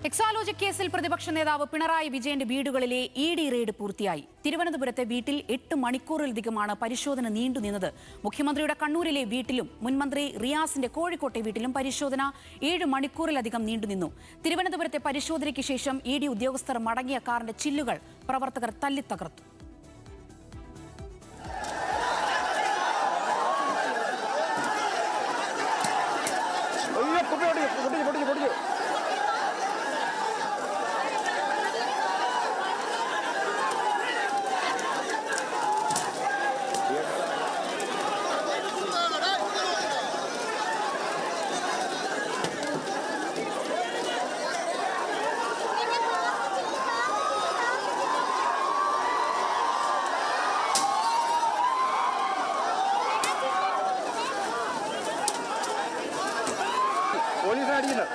എക്സാലോജിക് കേസിൽ പ്രതിപക്ഷ നേതാവ് പിണറായി വിജയന്റെ വീടുകളിലെ ഇഡി റെയ്ഡ് പൂർത്തിയായി. തിരുവനന്തപുരത്തെ വീട്ടിൽ 8 മണിക്കൂറിലധികമാണ് പരിശോധന നീണ്ടുനിന്നത്. മുഖ്യമന്ത്രിയുടെ കണ്ണൂരിലെ വീട്ടിലും മുൻമന്ത്രി റിയാസിന്റെ കോഴിക്കോട്ടെ വീട്ടിലും പരിശോധന 7 മണിക്കൂറിലധികം നീണ്ടുനിന്നു. തിരുവനന്തപുരത്തെ പരിശോധനയ്ക്ക് ശേഷം ഇഡി ഉദ്യോഗസ്ഥർ മടങ്ങിയ കാറിന്റെ ചില്ലുകൾ പ്രവർത്തകർ തല്ലിത്തകർത്തു. പോലീസ് അടിക്കുന്നു.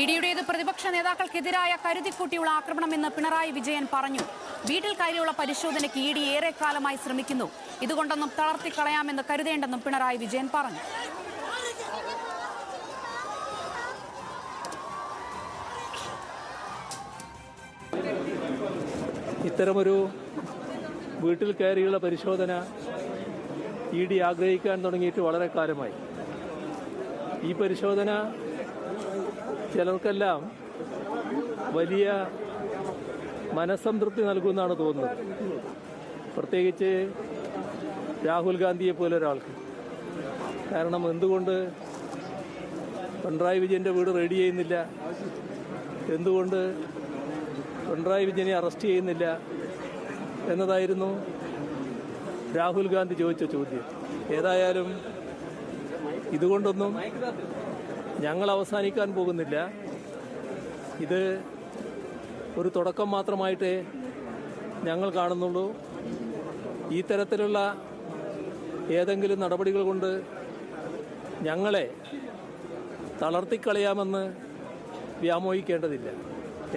ഇഡിയുടേത് പ്രതിപക്ഷ നേതാക്കൾക്കെതിരായ കരുതിക്കൂട്ടിയുള്ള ആക്രമണമെന്ന് പിണറായി വിജയൻ പറഞ്ഞു. വീട്ടിൽ കയറിയുള്ള പരിശോധനയ്ക്ക് ഇഡി ഏറെക്കാലമായി ശ്രമിക്കുന്നു. ഇതുകൊണ്ടൊന്നും തളർത്തിക്കളയാമെന്ന് കരുതേണ്ടെന്നും പിണറായി വിജയൻ പറഞ്ഞു. ഇത്തരമൊരു വീട്ടിൽ കയറിയുള്ള പരിശോധന ഇഡി ആഗ്രഹിക്കാൻ തുടങ്ങിയിട്ട് വളരെ കാലമായി. ഈ പരിശോധന ചിലർക്കെല്ലാം വലിയ മനസ്സംതൃപ്തി നൽകുമെന്നാണ് തോന്നുന്നത്. പ്രത്യേകിച്ച് രാഹുൽ ഗാന്ധിയെ പോലെ ഒരാൾക്ക്. കാരണം എന്തുകൊണ്ട് പിണറായി വിജയൻ്റെ വീട് റെഡി ചെയ്യുന്നില്ല, എന്തുകൊണ്ട് പിണറായി വിജയനെ അറസ്റ്റ് ചെയ്യുന്നില്ല എന്നതായിരുന്നു രാഹുൽ ഗാന്ധി ചോദിച്ച ചോദ്യം. ഏതായാലും ഇതുകൊണ്ടൊന്നും ഞങ്ങൾ അവസാനിക്കാൻ പോകുന്നില്ല. ഇത് ഒരു തുടക്കം മാത്രമായിട്ടേ ഞങ്ങൾ കാണുന്നുള്ളൂ. ഈ തരത്തിലുള്ള ഏതെങ്കിലും നടപടികൾ കൊണ്ട് ഞങ്ങളെ തളർത്തിക്കളയാമെന്ന് വ്യാമോഹിക്കേണ്ടതില്ല.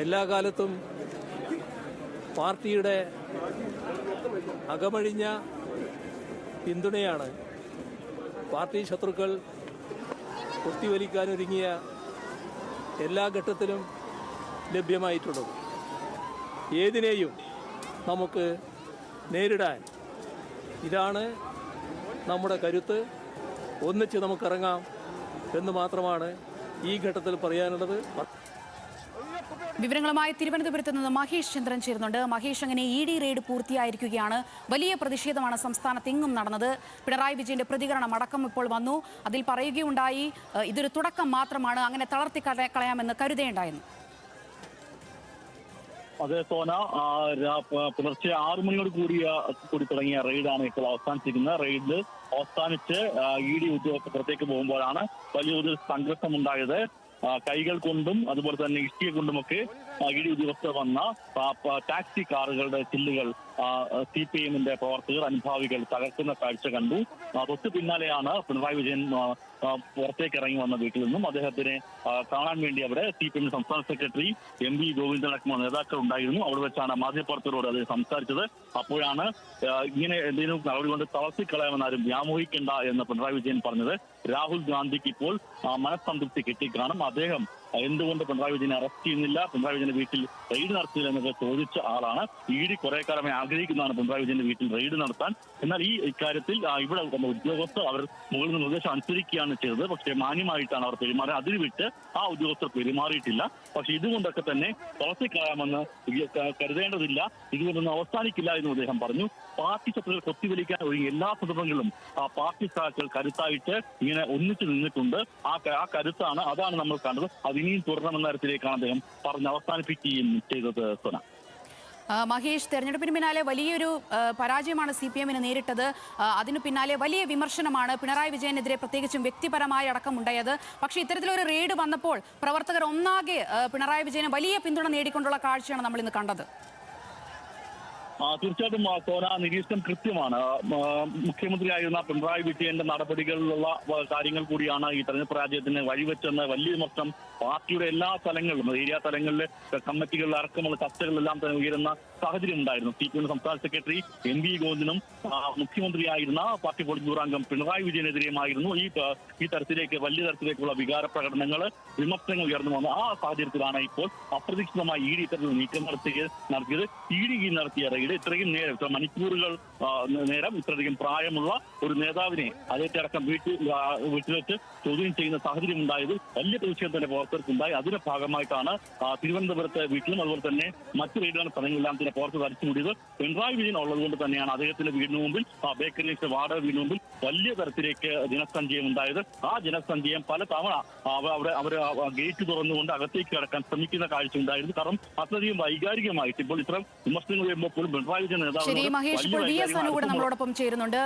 എല്ലാ കാലത്തും പാർട്ടിയുടെ അകമഴിഞ്ഞ പിന്തുണയാണ് പാർട്ടി ശത്രുക്കൾ കുത്തിവലിക്കാനൊരുങ്ങിയ എല്ലാ ഘട്ടത്തിലും ലഭ്യമായിട്ടുള്ളത്. ഏതിനെയും നമുക്ക് നേരിടാൻ ഇതാണ് നമ്മുടെ കരുത്ത്. ഒന്നിച്ച് നമുക്കിറങ്ങാം എന്ന് മാത്രമാണ് ഈ ഘട്ടത്തിൽ പറയാനുള്ളത്. വിവരങ്ങളുമായി തിരുവനന്തപുരത്ത് നിന്ന് മഹേഷ് ചന്ദ്രൻ ചേരുന്നുണ്ട്. മഹേഷ്, അങ്ങനെ ഇഡി റെയ്ഡ് പൂർത്തിയായിരിക്കുകയാണ്. വലിയ പ്രതിഷേധമാണ് സംസ്ഥാനത്തെങ്ങും നടന്നത്. പിണറായി വിജയന്റെ പ്രതികരണം അടക്കം ഇപ്പോൾ വന്നു. അതിൽ പറയുകയുണ്ടായി, ഇതൊരു തുടക്കം മാത്രമാണ്, അങ്ങനെ തളർത്തിക്കളയാമെന്ന് കരുതേണ്ടായിരുന്നു. അതെ സോന, പുലർച്ചെ 6 മണിയോട് കൂടി തുടങ്ങിയ റെയ്ഡാണ് ഇപ്പോൾ അവസാനിച്ചിരിക്കുന്നത്. റെയ്ഡ് അവസാനിച്ച് ഇഡി ഉദ്യോഗസ്ഥർ പുറത്തേക്ക് പോകുമ്പോഴാണ് വലിയൊരു സംഘർഷമുണ്ടായത്. കൈകൾ കൊണ്ടും അതുപോലെ തന്നെ ഇഷ്ടിക കൊണ്ടുമൊക്കെ ഇഡി ഉദ്യോഗസ്ഥർ വന്ന ടാക്സി കാറുകളുടെ ചില്ലുകൾ CPIMന്റെ പ്രവർത്തകർ, അനുഭാവികൾ തകർക്കുന്ന കാഴ്ച കണ്ടു. തൊട്ടു പിന്നാലെയാണ് പിണറായി വിജയൻ പുറത്തേക്ക് ഇറങ്ങി വന്ന വീട്ടിൽ നിന്നും. അദ്ദേഹത്തിനെ കാണാൻ വേണ്ടി അവിടെ CPIM സംസ്ഥാന സെക്രട്ടറി MV ഗോവിന്ദനടക്കമുള്ള നേതാക്കൾ ഉണ്ടായിരുന്നു. അവിടെ വെച്ചാണ് മാധ്യമപ്രവർത്തകരോട് അദ്ദേഹം സംസാരിച്ചത്. അപ്പോഴാണ് ഇങ്ങനെ എന്തെങ്കിലും നടപടി കൊണ്ട് തളർത്തിക്കളയാമെന്നാരും വ്യാമോഹിക്കേണ്ട എന്ന് പിണറായി വിജയൻ പറഞ്ഞത്. രാഹുൽ ഗാന്ധിക്ക് ഇപ്പോൾ മനസ്സംതൃപ്തി കിട്ടിക്കാണും. അദ്ദേഹം എന്തുകൊണ്ട് പിണറായി വിജയനെ അറസ്റ്റ് ചെയ്യുന്നില്ല, പിണറായി വിജയന്റെ വീട്ടിൽ റെയ്ഡ് നടത്തിയില്ല എന്നൊക്കെ ചോദിച്ച ആളാണ്. ഇഡി കുറെ കാലമായി ആഗ്രഹിക്കുന്നതാണ് പിണറായി വിജയന്റെ വീട്ടിൽ റെയ്ഡ് നടത്താൻ. എന്നാൽ ഈ ഇക്കാര്യത്തിൽ ഇവിടെ ഉദ്യോഗസ്ഥർ അവർ മുകളിൽ നിന്ന് നിർദ്ദേശം അനുസരിക്കുകയാണ് ചെയ്തത്. പക്ഷേ മാന്യമായിട്ടാണ് അവർ പെരുമാറിയത്. അതിന് വിട്ട് ആ ഉദ്യോഗസ്ഥർ പെരുമാറിയിട്ടില്ല. പക്ഷെ ഇതുകൊണ്ടൊക്കെ തന്നെ തളർത്തിക്കളയാമെന്ന് കരുതേണ്ടതില്ല, ഇതുകൊണ്ടൊന്നും അവസാനിക്കില്ല എന്നും അദ്ദേഹം പറഞ്ഞു. പാർട്ടി ശത്രുക്കൾ കൊത്തിവലിക്കാൻ ഒഴികെ എല്ലാ സന്ദർഭങ്ങളിലും പാർട്ടി സഹാക്കൾ കരുത്തായിട്ട് ഇങ്ങനെ ഒന്നിച്ചു നിന്നിട്ടുണ്ട്. ആ കരുത്താണ്, അതാണ് നമ്മൾ കണ്ടത്. അത് ഇനിയും തുടരണമെന്ന തരത്തിലേക്കാണ് അദ്ദേഹം പറഞ്ഞ് അവസാനിപ്പിക്കുകയും ചെയ്തത്. സോന, മഹേഷ്, തെരഞ്ഞെടുപ്പിന് പിന്നാലെ വലിയൊരു പരാജയമാണ് CPIMന് നേരിട്ടത്. അതിനു പിന്നാലെ വലിയ വിമർശനമാണ് പിണറായി വിജയനെതിരെ പ്രത്യേകിച്ചും വ്യക്തിപരമായ അടക്കം ഉണ്ടായത്. പക്ഷേ ഇത്തരത്തിലൊരു റെയ്ഡ് വന്നപ്പോൾ പ്രവർത്തകർ ഒന്നാകെ പിണറായി വിജയന് വലിയ പിന്തുണ നേടിക്കൊണ്ടുള്ള കാഴ്ചയാണ് നമ്മൾ ഇന്ന് കണ്ടത്. തീർച്ചയായിട്ടും സോന, നിരീക്ഷണം കൃത്യമാണ്. മുഖ്യമന്ത്രിയായിരുന്ന പിണറായി വിജയന്റെ നടപടികളിലുള്ള കാര്യങ്ങൾ കൂടിയാണ് ഈ തെരഞ്ഞെടുപ്പ് പരാജയത്തിന് വഴിവെച്ചെന്ന് വലിയ മൊത്തം പാർട്ടിയുടെ എല്ലാ തലങ്ങളിലും, ഏരിയ തലങ്ങളിലെ കമ്മിറ്റികളിൽ അടക്കമുള്ള ചർച്ചകളിലെല്ലാം തന്നെ ഉയരുന്ന സാഹചര്യം ഉണ്ടായിരുന്നു. CPM സംസ്ഥാന സെക്രട്ടറി MV ഗോവിന്ദനും മുഖ്യമന്ത്രിയായിരുന്ന പാർട്ടി പോളിറ്റ് ബ്യൂറോ അംഗം പിണറായി വിജയനെതിരെയുമായിരുന്നു ഈ തരത്തിലേക്ക് വലിയ തരത്തിലേക്കുള്ള വികാര പ്രകടനങ്ങൾ, വിമർശനങ്ങൾ ഉയർന്നു വന്നു. ആ സാഹചര്യത്തിലാണ് ഇപ്പോൾ അപ്രതീക്ഷിതമായി ED ഇത്തരത്തിൽ നീക്കം നടത്തിയത്. ED നടത്തിയ റെയ്ഡ് ഇത്രയും നേരം, ഇത്ര മണിക്കൂറുകൾ നേരം ഇത്രയധികം പ്രായമുള്ള ഒരു നേതാവിനെ അതേറ്റടക്കം വീട്ടിൽ വെച്ച് ചോദ്യം ചെയ്യുന്ന സാഹചര്യം ഉണ്ടായത് വലിയ പ്രതിഷേധം തന്നെ പ്രവർത്തകർക്കുണ്ടായി. അതിന്റെ ഭാഗമായിട്ടാണ് തിരുവനന്തപുരത്തെ വീട്ടിലും അതുപോലെ തന്നെ മറ്റു റെയ്ഡുകളുടെ സ്ഥലങ്ങളെല്ലാം തന്നെ പുറത്ത് അടിച്ചുകൂടിയത്. പിണറായി വിജയൻ ഉള്ളതുകൊണ്ട് തന്നെയാണ് അദ്ദേഹത്തിന്റെ വീടിന് മുമ്പിൽ, ബേക്കറി വാടക വീടിന് മുമ്പിൽ വലിയ തരത്തിലേക്ക് ജനസഞ്ചയം ഉണ്ടായത്. ആ ജനസഞ്ചയം പല തവണ അവർ ഗേറ്റ് തുറന്നുകൊണ്ട് അകത്തേക്ക് കടക്കാൻ ശ്രമിക്കുന്ന കാഴ്ച ഉണ്ടായിരുന്നു. കാരണം അത്രയധികം വൈകാരികമായിട്ട് ഇപ്പോൾ ഇത്തരം വിമർശനങ്ങൾ വരുമ്പോൾ പോലും പിണറായി വിജയൻ ശരി മഹേഷ്, ഇപ്പോൾ VS അനു കൂടെ നമ്മളോടൊപ്പം ചേരുന്നുണ്ട്.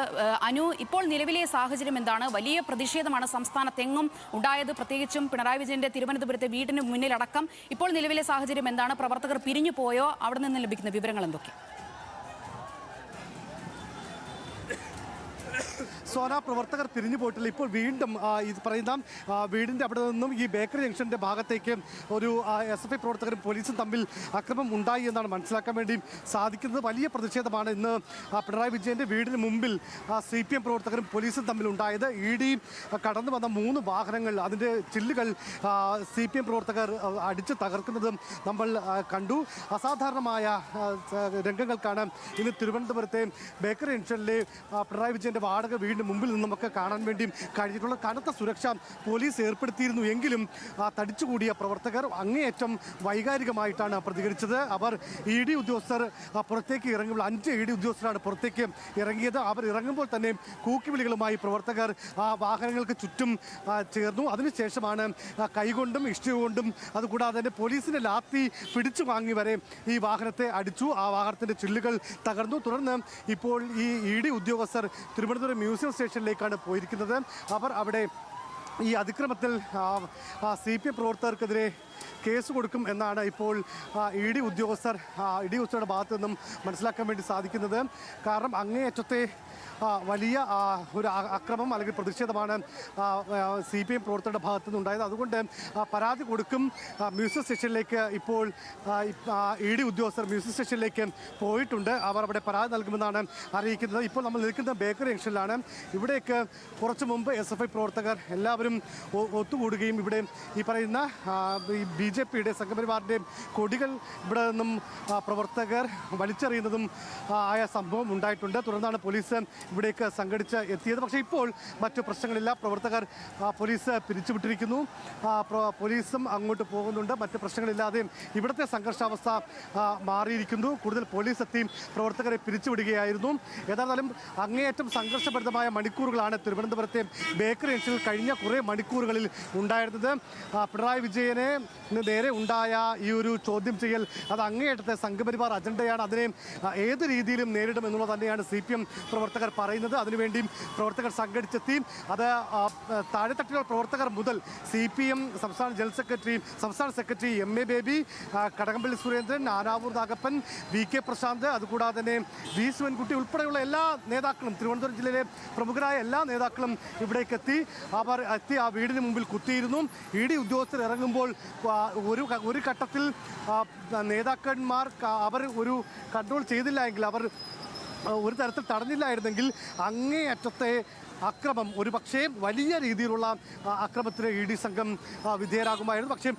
അനു, ഇപ്പോൾ നിലവിലെ സാഹചര്യം എന്താണ്? വലിയ പ്രതിഷേധമാണ് സംസ്ഥാനത്തെങ്ങും ഉണ്ടായത്, പ്രത്യേകിച്ചും പിണറായി വിജയന്റെ തിരുവനന്തപുരത്തെ വീടിന് മുന്നിലടക്കം. ഇപ്പോൾ നിലവിലെ സാഹചര്യം എന്താണ്? പ്രവർത്തകർ പിരിഞ്ഞു പോയോ? അവിടെ നിന്ന് ലഭിക്കുന്ന വിവരങ്ങൾ എന്തൊക്കെ? സോന, പ്രവർത്തകർ തിരിഞ്ഞു പോയിട്ടില്ല. ഇപ്പോൾ വീണ്ടും ഇത് പറയുന്ന വീടിൻ്റെ അവിടെ നിന്നും ഈ ബേക്കറി ജംഗ്ഷൻ്റെ ഭാഗത്തേക്ക് ഒരു SFI പ്രവർത്തകരും പോലീസും തമ്മിൽ അക്രമം ഉണ്ടായി എന്നാണ് മനസ്സിലാക്കാൻ വേണ്ടി സാധിക്കുന്നത്. വലിയ പ്രതിഷേധമാണ് ഇന്ന് പിണറായി വിജയൻ്റെ വീടിന് മുമ്പിൽ CPM പ്രവർത്തകരും പോലീസും തമ്മിൽ ഉണ്ടായത്. ED കടന്നു വന്ന 3 വാഹനങ്ങൾ, അതിൻ്റെ ചില്ലുകൾ CPM പ്രവർത്തകർ അടിച്ച് തകർക്കുന്നതും നമ്മൾ കണ്ടു. അസാധാരണമായ രംഗങ്ങൾക്കാണ് ഇന്ന് തിരുവനന്തപുരത്തെ ബേക്കറി ജംഗ്ഷനിലെ പിണറായി വിജയൻ്റെ വാടക വീടിന് മുമ്പിൽ നിന്നുമൊക്കെ കാണാൻ വേണ്ടി കഴിഞ്ഞിട്ടുള്ള കനത്ത സുരക്ഷ പോലീസ് ഏർപ്പെടുത്തിയിരുന്നു. എങ്കിലും തടിച്ചുകൂടിയ പ്രവർത്തകർ അങ്ങേയറ്റം വൈകാരികമായിട്ടാണ് പ്രതികരിച്ചത്. അവർ ED ഉദ്യോഗസ്ഥർ പുറത്തേക്ക് ഇറങ്ങുമ്പോൾ 5 ED ഉദ്യോഗസ്ഥരാണ് പുറത്തേക്ക് ഇറങ്ങിയത്. അവർ ഇറങ്ങുമ്പോൾ തന്നെ കൂക്കിവിളികളുമായി പ്രവർത്തകർ വാഹനങ്ങൾക്ക് ചുറ്റും ചേർന്നു. അതിനുശേഷമാണ് കൈകൊണ്ടും ഇഷ്ടിക കൊണ്ടും അതുകൂടാതെ തന്നെ പോലീസിന്റെ ലാത്തി പിടിച്ചു വാങ്ങി വരെ ഈ വാഹനത്തെ അടിച്ചു. ആ വാഹനത്തിന്റെ ചില്ലുകൾ തകർന്നു. തുടർന്ന് ഇപ്പോൾ ഈ ED ഉദ്യോഗസ്ഥർ തിരുവനന്തപുരം മ്യൂസിയം സ്റ്റേഷനിലേക്കാണ് പോയിരിക്കുന്നത്. അവർ അവിടെ ഈ അതിക്രമത്തിൽ CPM പ്രവർത്തകർക്കെതിരെ കേസ് കൊടുക്കും എന്നാണ് ഇപ്പോൾ ED ഉദ്യോഗസ്ഥരുടെ ഭാഗത്തു നിന്നും മനസ്സിലാക്കാൻ വേണ്ടി സാധിക്കുന്നത്. കാരണം അങ്ങേയറ്റത്തെ വലിയ ഒരു അക്രമം അല്ലെങ്കിൽ പ്രതിഷേധമാണ് CPM പ്രവർത്തകരുടെ ഭാഗത്തു നിന്നുണ്ടായത്. അതുകൊണ്ട് പരാതി കൊടുക്കും. മ്യൂസിയം സ്റ്റേഷനിലേക്ക് ഇപ്പോൾ ED ഉദ്യോഗസ്ഥർ മ്യൂസിയം സ്റ്റേഷനിലേക്ക് പോയിട്ടുണ്ട്. അവർ അവിടെ പരാതി നൽകുമെന്നാണ് അറിയിക്കുന്നത്. ഇപ്പോൾ നമ്മൾ നിൽക്കുന്ന ബേക്കറി ജംഗ്ഷനിലാണ്. ഇവിടേക്ക് കുറച്ച് മുമ്പ് SFI പ്രവർത്തകർ എല്ലാവരും ഒത്തുകൂടുകയും ഇവിടെ ഈ പറയുന്ന BJPയുടെ സംഘപരിവാറിൻ്റെ കൊടികൾ ഇവിടെ നിന്നും പ്രവർത്തകർ വലിച്ചെറിയുന്നതും ആയ സംഭവം ഉണ്ടായിട്ടുണ്ട്. തുടർന്നാണ് പോലീസ് ഇവിടേക്ക് സംഘടിച്ച് എത്തിയത്. പക്ഷേ ഇപ്പോൾ മറ്റു പ്രശ്നങ്ങളില്ല. പ്രവർത്തകർ പോലീസ് പിരിച്ചുവിട്ടിരിക്കുന്നു. പോലീസും അങ്ങോട്ട് പോകുന്നുണ്ട്. മറ്റ് പ്രശ്നങ്ങളില്ലാതെ ഇവിടുത്തെ സംഘർഷാവസ്ഥ മാറിയിരിക്കുന്നു. കൂടുതൽ പോലീസ് എത്തി പ്രവർത്തകരെ പിരിച്ചുവിടുകയായിരുന്നു. ഏതായാലും അങ്ങേയറ്റം സംഘർഷഭരിതമായ മണിക്കൂറുകളാണ് തിരുവനന്തപുരത്തെ ബേക്കറി ജംഗ്ഷനിൽ കഴിഞ്ഞ കുറേ മണിക്കൂറുകളിൽ ഉണ്ടായിരുന്നത്. പിണറായി വിജയനെ നേരെ ഉണ്ടായ ഈ ഒരു ചോദ്യം ചെയ്യൽ അത് അങ്ങേയറ്റത്തെ സംഘപരിവാർ അജണ്ടയാണ്. അതിനെ ഏത് രീതിയിലും നേരിടും എന്നുള്ളത് തന്നെയാണ് CPM പ്രവർത്തകർ പറയുന്നത്. അതിനുവേണ്ടിയും പ്രവർത്തകർ സംഘടിച്ചെത്തി. അത് താഴെത്തട്ടിലുള്ള പ്രവർത്തകർ മുതൽ CPM സംസ്ഥാന ജനറൽ സെക്രട്ടറി, സംസ്ഥാന secretary MA Baby, Kadakampally Surendran, Anavoor Nagappan, VK Prasanth, അതുകൂടാതെ തന്നെ V ശിവൻകുട്ടി ഉൾപ്പെടെയുള്ള എല്ലാ നേതാക്കളും, തിരുവനന്തപുരം ജില്ലയിലെ പ്രമുഖരായ എല്ലാ നേതാക്കളും ഇവിടേക്ക് എത്തി. അവർ എത്തി ആ വീടിന് മുമ്പിൽ കുത്തിയിരുന്നു. ED ഉദ്യോഗസ്ഥർ ഇറങ്ങുമ്പോൾ ഒരു ഘട്ടത്തിൽ നേതാക്കന്മാർ അവർ ഒരു കൺട്രോൾ ചെയ്തില്ല എങ്കിൽ, അവർ ഒരു തരത്തിൽ തടഞ്ഞില്ലായിരുന്നെങ്കിൽ അങ്ങേയറ്റത്തെ അക്രമം ഒരു പക്ഷേ വലിയ രീതിയിലുള്ള അക്രമത്തിന് ED സംഘം വിധേയരാകുമായിരുന്നു. പക്ഷേ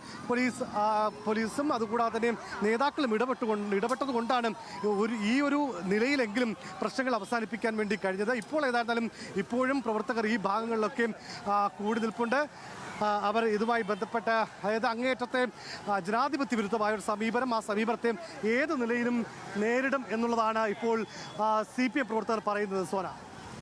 പോലീസും അതുകൂടാതെ തന്നെ നേതാക്കളും ഇടപെട്ടതുകൊണ്ടാണ് ഈ ഒരു നിലയിലെങ്കിലും പ്രശ്നങ്ങൾ അവസാനിപ്പിക്കാൻ വേണ്ടി കഴിഞ്ഞത്. ഇപ്പോൾ ഏതായിരുന്നാലും ഇപ്പോഴും പ്രവർത്തകർ ഈ ഭാഗങ്ങളിലൊക്കെ കൂടി നിൽപ്പുണ്ട്. അവർ ഇതുമായി ബന്ധപ്പെട്ട അതായത് അങ്ങേയറ്റത്തെ ജനാധിപത്യ വിരുദ്ധമായ ഒരു സമീപനം, ആ സമീപനത്തെ ഏത് നിലയിലും നേരിടും എന്നുള്ളതാണ് ഇപ്പോൾ CPM പ്രവർത്തകർ പറയുന്നത്. സോന.